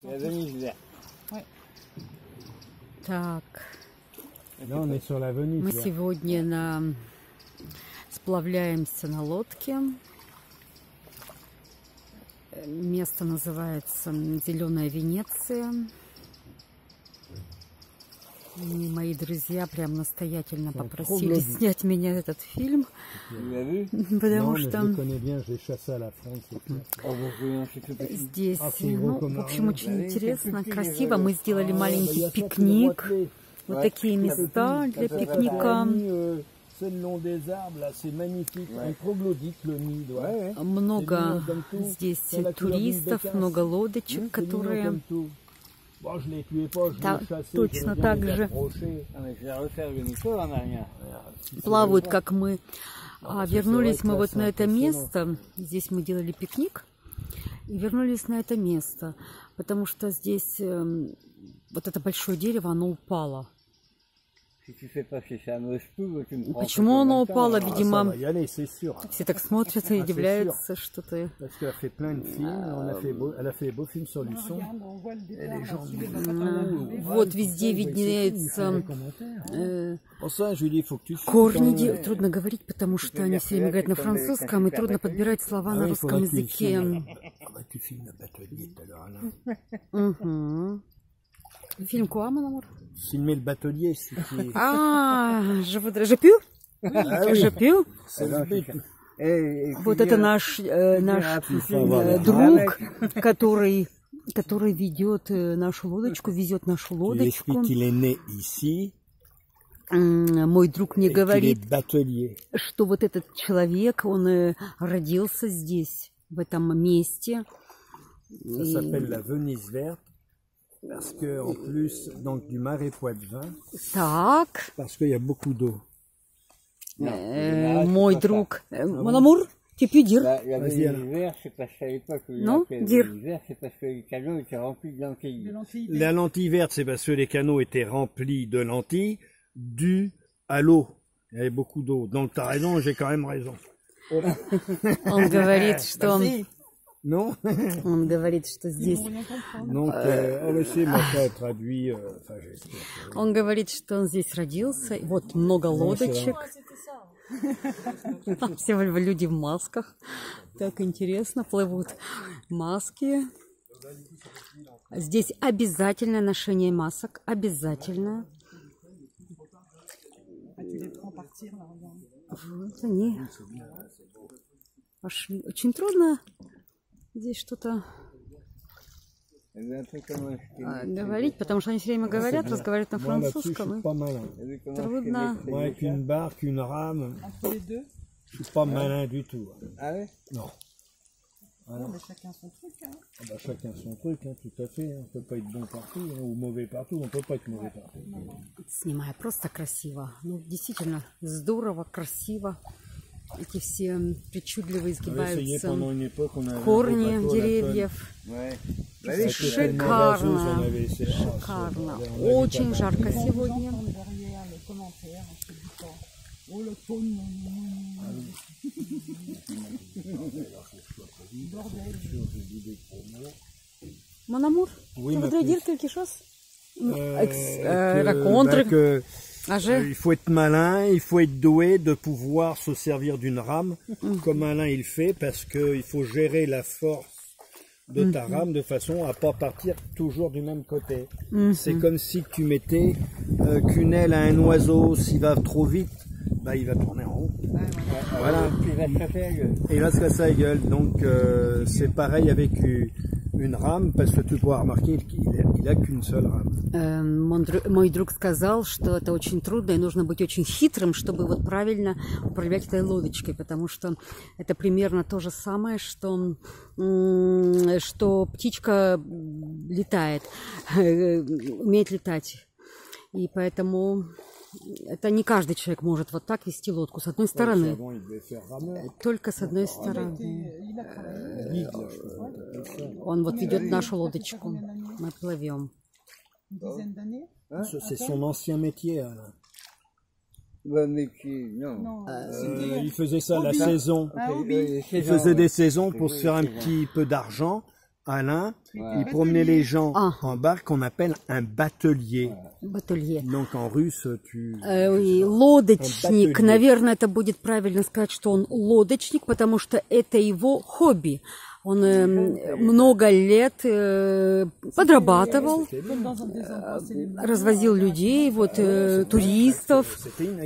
La Venise verte. Ouais. Так, Là, on est sur la Venise. мы verte. сегодня сплавляемся на лодке. Место называется Зеленая Венеция. И мои друзья прям настоятельно попросили снять меня этот фильм, Vous l'avez vu? потому Non, mais je что le connais bien, je l'ai chassé à la France. et tout. Oh, vous pouvez c'est tout petit. здесь, Ah, c'est ну, gros в общем, comme очень un- интересно, c'est красиво. petit, Мы сделали Ah, bah, il y маленький a ça, c'est le пикник. Roitelet. Вот Ouais. такие места для ça, ça, пикника. C'est le long des arbres, là, c'est magnifique. Un troglodyte, le nid, ouais. Ouais, ouais. Много здесь туристов, много лодочек, которые Bon, je l'ai tué pas, je Ta- l'ai chassé, точно j'aime bien так les же. approcher. Ah, mais je vais refaire le micro en arrière. плавают, как мы. А вернулись мы вот на это импрессионно. место. Здесь мы делали пикник. И вернулись на это место. Потому что здесь вот это большое дерево, оно упало. Si tu fais pas chez ça, un spou, tu me prends. Почему оно упало? Ah, ça Видимо, va y aller, c'est sûr. все так смотрят и удивляются, что ты... Parce qu'elle a fait plein de films, elle a fait des beaux films sur du son. Regarde, on voit le Et les départ. gens Sous disent, les bateaux. Вот везде виднеются Pour ça, je lui dis, il faut que tu корни. Трудно говорить, потому что они все время говорят на французском, и трудно подбирать слова на русском языке. Ah bah, tu filmes le batelier tout à l'heure, Alain. Мгм. Фильм quoi, mon amour? Filmer le batelier, c'est qui est... А, je peux? Je peux? C'est le but. Вот это наш друг, который ведет нашу лодочку, везет нашу Il лодочку. explique qu'il est né ici, Мой друг мне et qu'il est говорит, batelier. что вот этот человек, он родился здесь, в этом месте. Ça s'appelle la Venise verte, parce que en plus, donc du marais Poitevin, Так, parce qu'il y a beaucoup d'eau. мой друг, mon amour, tu peux dire? La Vas-y, Venise verte, c'est parce qu'à l'époque, où il Non, appelait la dire. Venise verte, c'est parce que les canaux étaient remplis de lentilles. De lentilles. La lentille verte, c'est parce que les canaux étaient remplis de lentilles, dû à l'eau. Il y avait beaucoup d'eau. Donc t'as raison, j'ai quand même raison. Он говорит, что... Non? Он говорит, что здесь... Donc, c'est moi ça traduit, enfin j'espère. Он говорит, что он здесь родился. И вот много лодочек. Все люди в масках. Так интересно, плывут маски. Здесь обязательное ношение масок. Обязательно. Ah, tu les prends partir, là, regarde. Вот они. Очень трудно здесь что-то Il y avait un truc comme un squelette. говорить, потому что они все время говорят, разговаривают на Moi là-dessus, je французском. suis pas malin. Il y avait comme un Трудно. squelette. Moi avec une barque, une rame, Entre les deux. je suis pas malin du tout. Ah ouais? Non. Non, mais chacun son truc. Hein. Ah bah, chacun son truc, hein, tout à fait. On peut pas être bon partout, hein, ou mauvais partout. On peut pas être mauvais partout. Снимаю просто красиво. Ну, действительно, здорово, красиво. Эти все причудливо On avait essayé изгибаются pendant une époque, on avait un beau корни bateau à la деревьев. Ouais. Шикарно, on avait essayé. Ah, шикарно. on avait Очень pas жарко On сегодня. entend derrière les commentaires, on se dit pas. Oh, le tonne. Mon amour, Oui, tu ma voudrais puce. dire quelque chose? Bah, que, Ah, je... il faut être malin, il faut être doué de pouvoir se servir d'une rame, comme Alain il fait, parce qu'il faut gérer la force de ta rame de façon à pas partir toujours du même côté. C'est comme si tu mettais qu'une aile à un oiseau, s'il va trop vite, bah, il va tourner en rond. Voilà. Il va se casser la gueule. Et il va se casser la gueule. Donc c'est pareil avec une rame, parce que tu pourras remarquer qu'il a qu'une seule rame. Мой друг сказал, что это очень трудно и нужно быть очень хитрым, чтобы вот правильно управлять этой лодочкой, потому что это примерно то же самое, что птичка летает, умеет летать. И поэтому это не каждый человек может вот так вести лодку с одной стороны. Avant, il devait faire rameur. Только с одной стороны. Он вот ведет нашу лодочку. Мы плывем. Une dizaine d'années. C'est son ancien métier, Alain. Ouais, mais qui, non. Non, Il faisait ça la saison. Ah, oui. Il faisait des saisons pour se faire un petit peu d'argent. Alain, Ouais. il promenait les gens Ah. en barque qu'on appelle un batelier. Баталье. Donc en russe, tu... И лодочник, Баталье. наверное, это будет правильно сказать, что он лодочник, потому что это его хобби. Он много лет подрабатывал, Comme dans des endroits célèbres. развозил людей, вот, туристов.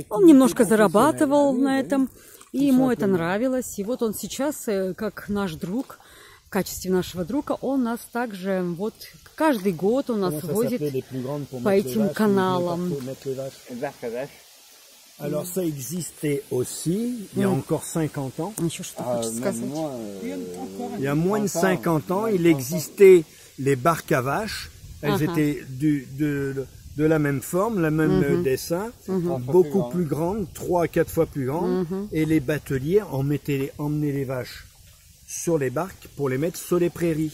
Он немножко зарабатывал на этом, и ему это нравилось. И вот он сейчас, как наш друг, в качестве нашего друга, он нас также, вот, каждый год он нас Comment ça возит s'appelait, les plus grandes pour по mettre les этим vaches, каналам. pour mettre les vaches. Barque à vache. Alors ça existait aussi, il y a encore 50 ans. Еще что Ah, хочешь même сказать? moi, Il y a moins de 50 ans, il existait les barques à vaches. Elles étaient de la même forme, la même dessin, beaucoup plus grandes, 3 à 4 fois plus grandes. Et les bateliers emmenaient les vaches sur les barques pour les mettre sur les prairies.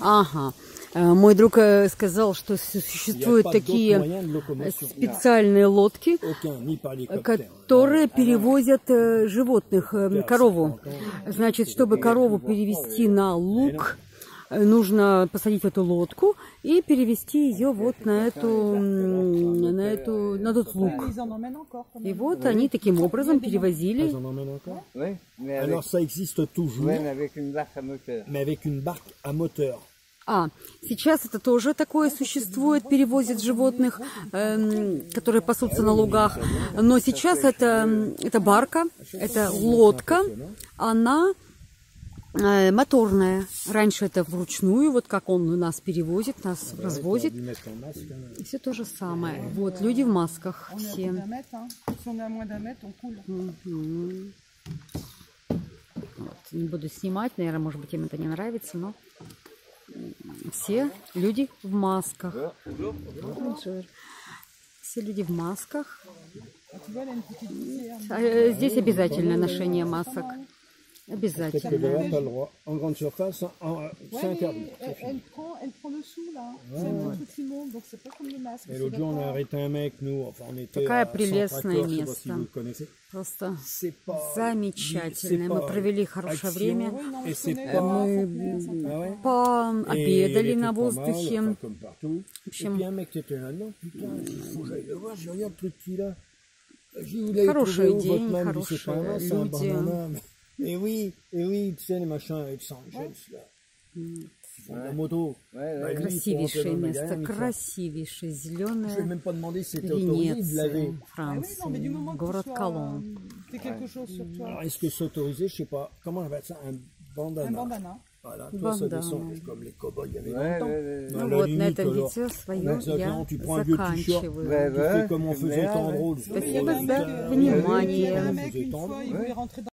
Ага. Мой друг сказал, что Il n'y a существуют pas d'autres такие moyens de locomotion. специальные лодки, Aucun, ni par hélicoptère. которые перевозят животных, корову. Значит, чтобы корову перевести на луг, нужно посадить в эту лодку и перевести ее вот на этот луг. Ils en emmènent encore. Quand même. И вот они таким образом перевозили. Ils en emmènent encore? oui, mais avec, Alors ça existe toujours, ouais, mais avec une barque à moteur. mais avec une barque à moteur. Сейчас это тоже такое существует, перевозят животных, которые пасутся на лугах. Но сейчас это барка, это лодка, она моторная. Раньше это вручную, вот как он нас перевозит, нас развозит. Ils mettent un masque, hein. И все то же самое. Вот, люди в масках On est à все. plus d'un mètre. Hein. Si on est à moins d'un mètre, on coule. Вот, не буду снимать, наверное, может быть, им это не нравится, но все люди в масках. Все люди в масках. Tu vois, elle a une petite visière. Здесь обязательное ношение масок. Peut-être que Обязательно. dehors, pas le droit. En grande surface, c'est interdit. Mais elle prend le sou, là. C'est un truc qui monte, donc c'est pas comme le masque. Et l'autre jour, on a arrêté un mec, nous, enfin, on était Такая à прелестное Centre-Accord, je sais pas si место. vous le connaissez. Просто C'est pas... замечательное. c'est Мы pas провели хорошее action, время. Et c'est connaît, pas... Мы Ah ouais? пообедали Et на elle était pas mal, воздухе. enfin, comme partout. В Et общем, puis un mec qui était là-dedans, putain, il faut que j'aille le voir, j'ai regarde le truc qu'il a. J'ai dit, vous l'avez Хороший trouvé où, день, votre man? Il dit, c'est pas un хорошие mas, c'est un люди. bandana. Et oui, tu sais, les machins avec Sanchez, là. Ils font de la moto. Ouais, ouais. Bah, lui, il faut rentrer красивейшее dans le место, magasin, il fait- красивейшее, Je vais зеленое. même pas demander si c'était autorisé de laver. Венеция, Ah oui, non, mais du Франция, moment que город tu sois, Коломб. t'es quelque chose sur toi. Alors, est-ce que c'est autorisé? Je sais pas. Comment on appelle ça? Un bandana. Un bandana. Voilà, toi, ça Bandana. descend comme les cow-boys il y avait Ouais, longtemps. ouais, ouais. À Ну la вот, на limite, этом alors, видео свое on exagère, я tu prends un vieux t-shirt, заканчиваю. Ouais, tu ouais. fais comme on faisait Mais, Tendreau. Спасибо Ouais, за Il y avait внимание. un on mec, faisait une Tendreau. fois, il voulait rentrer dans